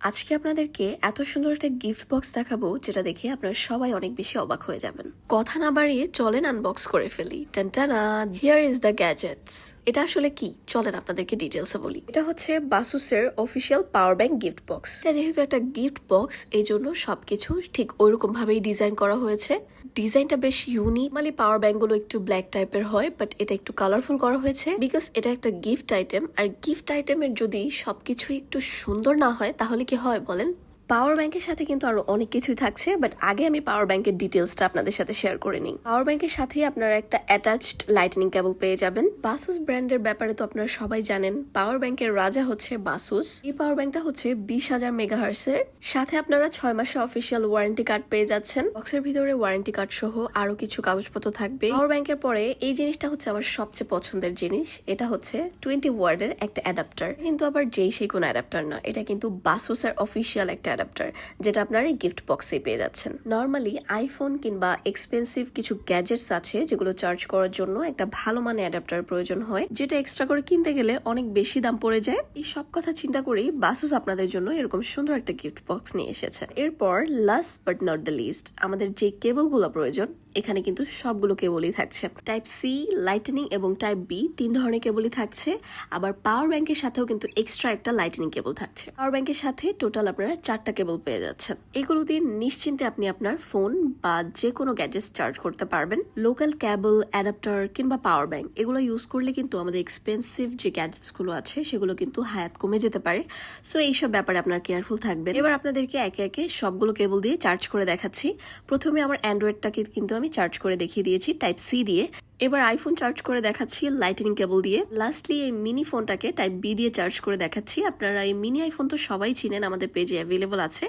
আজকে আপনাদেরকে এত সুন্দর একটা গিফট বক্স দেখাবো যেটা দেখে আপনারা সবাই অনেক বেশি অবাক হয়ে যাবেন। কথা না বাড়িয়ে চলেন আনবক্স করে ফেলি। টানটানা, হিয়ার ইজ দ্য গ্যাজেটস। এটা আসলে কি, চলেন আপনাদেরকে ডিটেলসে বলি। এটা হচ্ছে বাসুসের official power bank gift box. এটা যেহেতু একটা গিফট বক্স, এই জন্য সবকিছু ঠিক ওইরকম ভাবেই ডিজাইন করা হয়েছে। ডিজাইনটা বেশ ইউনিক। মানে পাওয়ার ব্যাংক গুলো একটু ব্ল্যাক টাইপের হয়, বাট এটা একটু কালারফুল করা হয়েছে বিকজ এটা একটা গিফট আইটেম। আর গিফট আইটেমের যদি সবকিছু একটু সুন্দর না হয় তাহলে কি হয় বলেন? পাওয়ার ব্যাংকের সাথে কিন্তু আরো অনেক কিছুই থাকছে, বাট আগে আমি পাওয়ার ব্যাংকের ডিটেলসটা আপনাদের সাথে শেয়ার করে নিই। পাওয়ার ব্যাংকের সাথে আপনারা একটা অ্যাটাচড লাইটনিং কেবল পেয়ে যাবেন। বাসুস ব্র্যান্ডের ব্যাপারে তো আপনারা সবাই জানেন, পাওয়ার ব্যাংকের রাজা হচ্ছে বাসুস। এই পাওয়ার ব্যাংকটা হচ্ছে 20,000 মেগাহার্টসের। সাথে আপনারা 6 মাসের অফিসিয়াল ওয়ারেন্টি কার্ড পেয়ে যাচ্ছেন। বক্সের ভিতরে ওয়ারেন্টি কার্ড সহ আরো কিছু কাগজপত্র থাকবে। পাওয়ার ব্যাংকের পরে এই জিনিসটা হচ্ছে আমার সবচেয়ে পছন্দের জিনিস। এটা হচ্ছে 20 ওয়ার্ডের একটা অ্যাডাপ্টার। কিন্তু আবার যেই সেই কোনো অ্যাডাপ্টার না, এটা কিন্তু বাসুসের অফিসিয়াল একটা অ্যাডাপ্টার, যেটা আপনারা এই গিফট বক্সে পেয়ে যাচ্ছেন। নর্মালি আইফোন কিংবা এক্সপেন্সিভ কিছু গ্যাজেটস আছে যেগুলো চার্জ করার জন্য একটা ভালো মানের অ্যাডাপ্টার প্রয়োজন হয়, যেটা এক্সট্রা করে কিনতে গেলে অনেক বেশি দাম পড়ে যায়। এই সব কথা চিন্তা করেই বাসুস আপনাদের জন্য এরকম সুন্দর একটা গিফট বক্স নিয়ে এসেছে। এরপর last but not the least, আমাদের যে কেবলগুলো প্রয়োজন এখানে কিন্তু সবগুলো কেবলই থাকছে। টাইপ সি, লাইটনিং এবং টাইপ বি, 3 ধরনের কেবলই থাকছে। আবার পাওয়ার ব্যাংকের সাথেও কিন্তু এক্সট্রা একটা লাইটনিং কেবল থাকছে। পাওয়ার ব্যাংকের সাথে টোটাল আপনারা 4টা কেবল পেয়ে যাচ্ছেন। এগুলো দিয়ে নিশ্চিন্তে আপনি আপনার ফোন বা যে কোনো গ্যাজেটস চার্জ করতে পারবেন। লোকাল কেবল, অ্যাডাপ্টার কিংবা পাওয়ার ব্যাংক এগুলো ইউজ করলে কিন্তু আমাদের এক্সপেন্সিভ যে গ্যাজেটস গুলো আছে সেগুলো কিন্তু হায়াত কমে যেতে পারে। সো এইসব ব্যাপারে আপনার কেয়ারফুল থাকবেন। এবার আপনাদেরকে একে একে সবগুলো কেবল দিয়ে চার্জ করে দেখাচ্ছি। প্রথমে আমার অ্যান্ড্রয়েডটাকে কিন্তু আমি চার্জ করে দেখিয়ে দিয়েছি টাইপ সি দিয়ে। এবার আইফোন চার্জ করে দেখাচ্ছি লাইটনিং কেবল দিয়ে। লাস্টলি এই মিনি ফোনটাকে টাইপ বি দিয়ে চার্জ করে দেখাচ্ছি। আপনারা এই মিনি আইফোন তো সবাই চিনেন, আমাদের পেজে অ্যাভেলেবল আছে।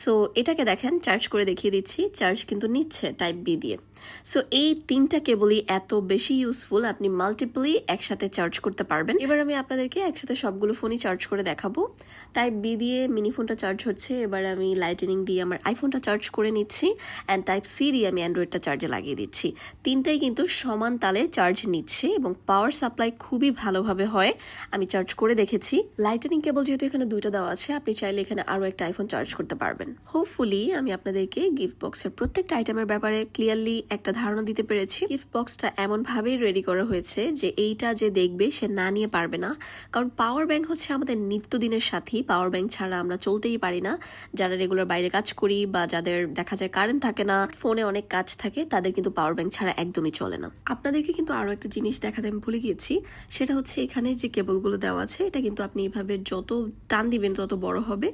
সো এটাকে দেখেন, চার্জ করে দেখিয়ে দিচ্ছি, চার্জ কিন্তু নিচ্ছে টাইপ বি দিয়ে। সো এই 3টা কেবলই এত বেশি ইউজফুল, আপনি মাল্টিপলি একসাথে চার্জ করতে পারবেন। এবার আমি আপনাদেরকে একসাথে সবগুলো ফোনই চার্জ করে দেখাবো। টাইপ বি দিয়ে মিনি ফোনটা চার্জ হচ্ছে, এবার আমি লাইটনিং দিয়ে আমার আইফোনটা চার্জ করে নিচ্ছি, অ্যান্ড টাইপ সি দিয়ে আমি অ্যান্ড্রয়েডটা চার্জে লাগিয়ে দিচ্ছি। 3টাই কিন্তু সমান তালে চার্জ নিচ্ছে এবং পাওয়ার সাপ্লাই খুবই ভালোভাবে হয়। আমি চার্জ করে দেখেছি। লাইটনিং কেবল যেহেতু এখানে 2টা দেওয়া আছে, আপনি চাইলে এখানে আরো একটা আইফোন চার্জ করতে পারবেন। হোপফুলি আমি আপনাদেরকে গিফট বক্সের প্রত্যেকটা আইটেমের ব্যাপারে ক্লিয়ারলি একটা ধারণা দিতে পেরেছি। গিফট বক্সটা এমন ভাবেই রেডি করা হয়েছে যে এইটা যে দেখবে সে না নিয়ে পারবে না। কারণ পাওয়ার ব্যাংক হচ্ছে আমাদের নিত্যদিনের সাথী। পাওয়ার ব্যাংক ছাড়া আমরা চলতেই পারি না। যারা রেগুলার বাইরে কাজ করি বা যাদের দেখা যায় কারেন্ট থাকে না, ফোনে অনেক কাজ থাকে, তাদের কিন্তু পাওয়ার ব্যাংক ছাড়া একদমই চলে না। আপনাদেরকে কিন্তু আরো একটা জিনিস দেখাতে আমি ভুলে গিয়েছি, সেটা হচ্ছে এখানে যে কেবলগুলো দেওয়া আছে এটা কিন্তু আপনি এভাবে যত টান দিবেন তত বড় হবে।